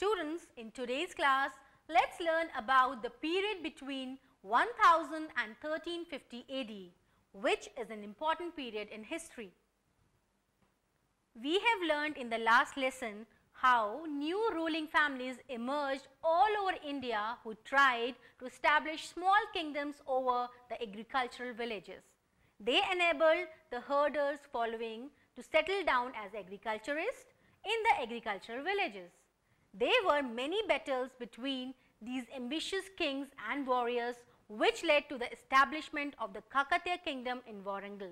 Students, in today's class, let's learn about the period between 1000 and 1350 AD, which is an important period in history. We have learned in the last lesson how new ruling families emerged all over India who tried to establish small kingdoms over the agricultural villages. They enabled the herders following to settle down as agriculturists in the agricultural villages. There were many battles between these ambitious kings and warriors which led to the establishment of the Kakatiya kingdom in Warangal.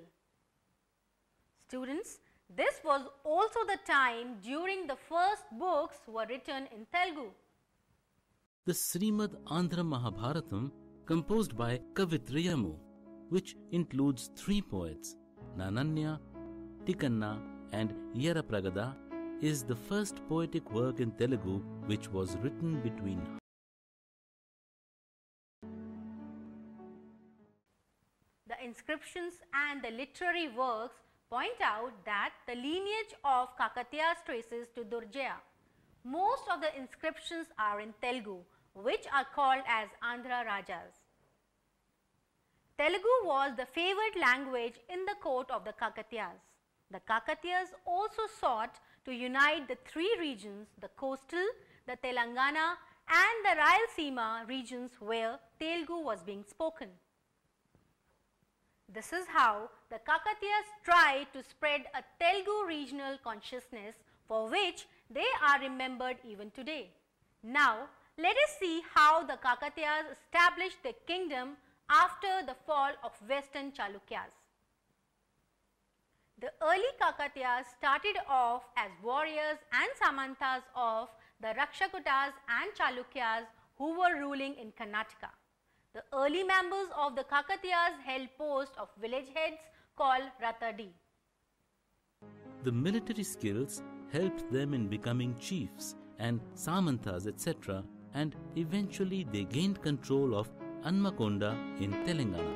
Students, this was also the time during the first books were written in Telugu. The Srimad Andhra Mahabharatam, composed by Kavitrayamu, which includes 3 poets, Nananya, Tikanna and Yerapragada, is the first poetic work in Telugu which was written between The inscriptions and the literary works point out that the lineage of Kakatiyas traces to Durjaya. Most of the inscriptions are in Telugu, which are called as Andhra Rajas. Telugu was the favored language in the court of the Kakatiyas. The Kakatiyas also sought to unite the 3 regions, the coastal, the Telangana and the Rayalaseema regions where Telugu was being spoken. This is how the Kakatiyas tried to spread a Telugu regional consciousness for which they are remembered even today. Now, let us see how the Kakatiyas established their kingdom after the fall of Western Chalukyas. The early Kakatiyas started off as warriors and Samantas of the Rakshakutas and Chalukyas who were ruling in Karnataka. The early members of the Kakatiyas held posts of village heads called Ratadi. The military skills helped them in becoming chiefs and Samantas, etc., and eventually they gained control of Anmakonda in Telangana.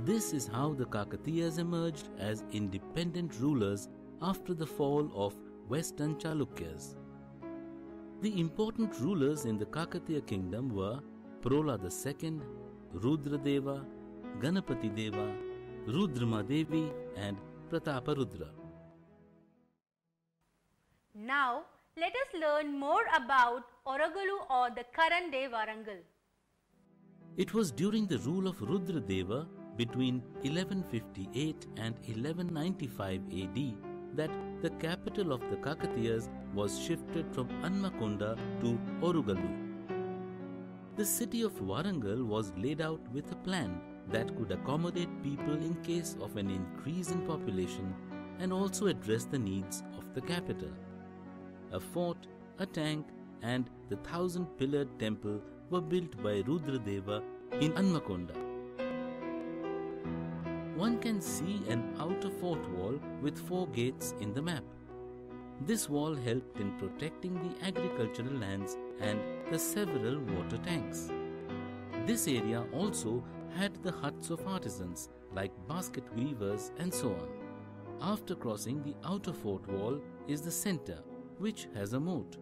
This is how the Kakatiyas emerged as independent rulers after the fall of Western Chalukyas. The important rulers in the Kakatiya kingdom were Prola II, Rudradeva, Ganapati Deva, Rudramadevi and Prataparudra. Now, let us learn more about Oragalu or the current day Warangal. It was during the rule of Rudradeva between 1158 and 1195 AD that the capital of the Kakatiyas was shifted from Anmakonda to Orugalu. The city of Warangal was laid out with a plan that could accommodate people in case of an increase in population and also address the needs of the capital. A fort, a tank and the 1,000-pillared temple were built by Rudradeva in Anmakonda. One can see an outer fort wall with 4 gates in the map. This wall helped in protecting the agricultural lands and the several water tanks. This area also had the huts of artisans like basket weavers and so on. After crossing the outer fort wall is the center, which has a moat,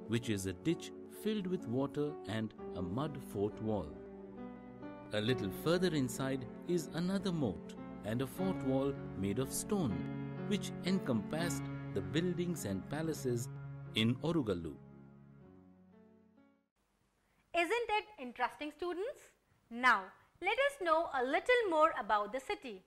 which is a ditch filled with water and a mud fort wall. A little further inside is another moat and a fort wall made of stone, which encompassed the buildings and palaces in Orugalu. Isn't it interesting, students? Now, let us know a little more about the city.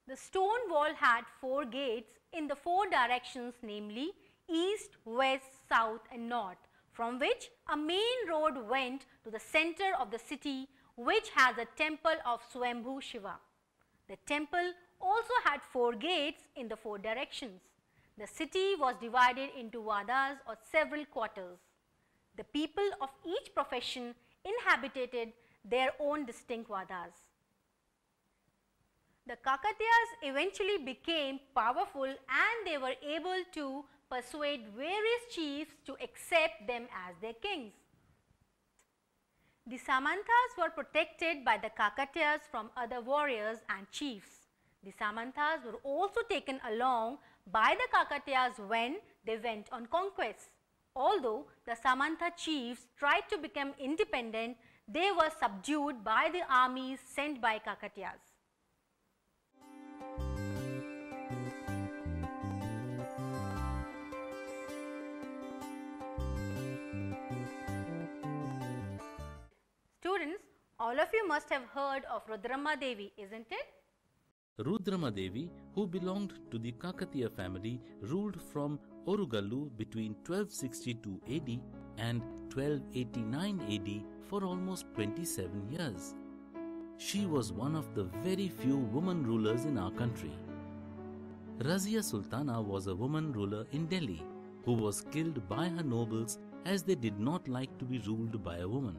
The stone wall had 4 gates in the 4 directions, namely east, west, south and north, from which a main road went to the center of the city, which has a temple of Swambhu Shiva. The temple also had 4 gates in the 4 directions. The city was divided into vadas or several quarters. The people of each profession inhabited their own distinct vadas. The Kakatiyas eventually became powerful and they were able to persuade various chiefs to accept them as their kings. The Samantas were protected by the Kakatiyas from other warriors and chiefs. The Samantas were also taken along by the Kakatiyas when they went on conquest. Although the Samanta chiefs tried to become independent, they were subdued by the armies sent by Kakatiyas. Students, all of you must have heard of Rudramma Devi, isn't it? Rudramma Devi, who belonged to the Kakatiya family, ruled from Orugallu between 1262 AD and 1289 AD for almost 27 years. She was one of the very few women rulers in our country. Razia Sultana was a woman ruler in Delhi who was killed by her nobles as they did not like to be ruled by a woman.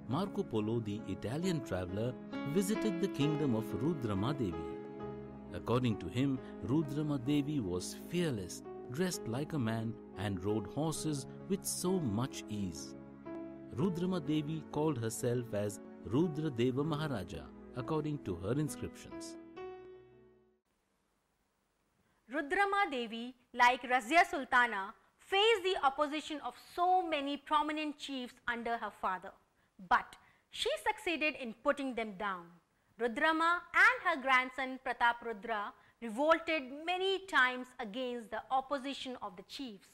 Marco Polo, the Italian traveller, visited the kingdom of Rudramma Devi. According to him, Rudramma Devi was fearless, dressed like a man, and rode horses with so much ease. Rudramma Devi called herself as Rudra Deva Maharaja, according to her inscriptions. Rudramma Devi, like Razia Sultana, faced the opposition of so many prominent chiefs under her father. But she succeeded in putting them down. Rudramma and her grandson Pratap Rudra revolted many times against the opposition of the chiefs.